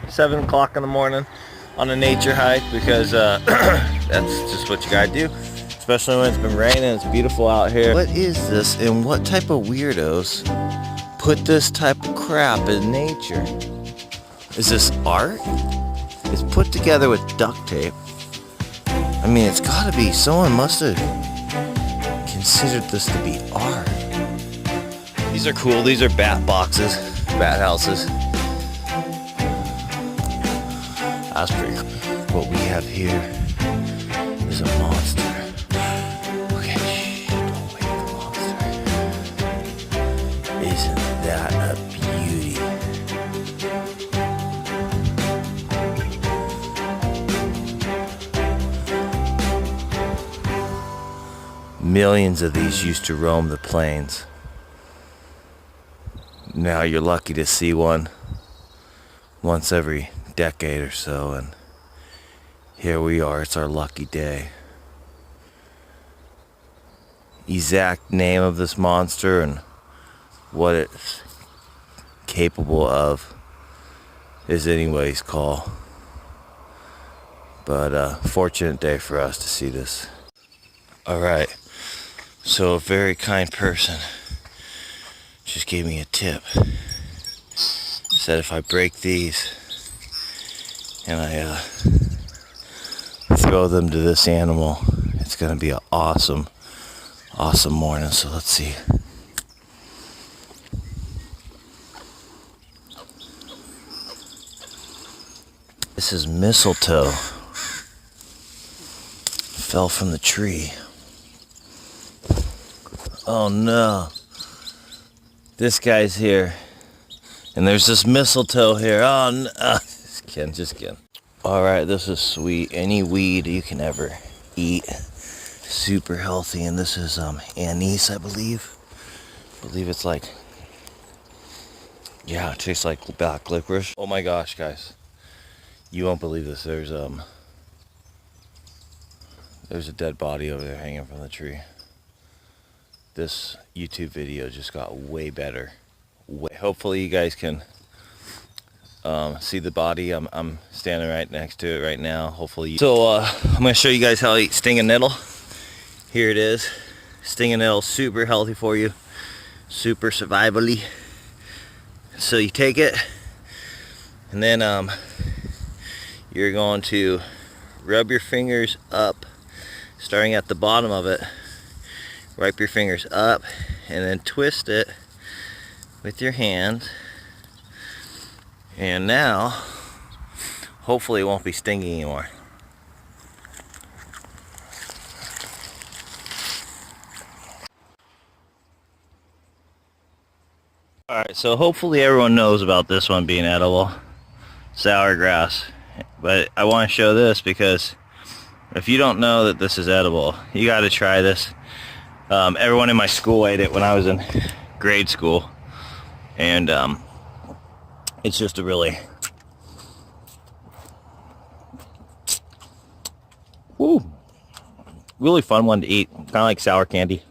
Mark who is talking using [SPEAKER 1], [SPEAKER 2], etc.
[SPEAKER 1] 7 o'clock in the morning on a nature hike because that's just what you gotta do, especially when it's been raining. It's beautiful out here. What is this, and what type of weirdos put this type of crap in nature? Is this art? It's put together with duct tape. I mean, it's gotta be, someone must have considered this to be art. These are cool. These are bat boxes, bat houses. That's pretty cool. What we have here is a monster. Okay, shh, don't wake the monster. Isn't that a beauty? Millions of these used to roam the plains. Now you're lucky to see one once every decade or so, and here we are. It's our lucky day. Exact name of this monster and what it's capable of is anybody's call, but fortunate day for us to see this. All right, so a very kind person just gave me a tip. Said if I break these and I throw them to this animal, it's gonna be an awesome morning. So let's see. This is mistletoe. Fell from the tree. Oh no. This guy's here. And there's this mistletoe here. Oh no. Just kidding. Alright, this is sweet. Any weed you can ever eat. Super healthy. And this is anise, I believe. It's like, yeah, it tastes like black licorice. Oh my gosh, guys. You won't believe this. There's a dead body over there hanging from the tree. This YouTube video just got way better. Hopefully you guys can see the body. I'm standing right next to it right now. Hopefully so I'm gonna show you guys how to eat stinging nettle. Here it is. Stinging nettle, super healthy for you, super survivally. So you take it and then you're going to rub your fingers up, starting at the bottom of it. Wipe your fingers up and then twist it with your hand. And now, hopefully it won't be stinging anymore. Alright, so hopefully everyone knows about this one being edible. Sour grass. But I want to show this because if you don't know that this is edible, you got to try this. Everyone in my school ate it when I was in grade school, and it's just a really fun one to eat, kind of like sour candy.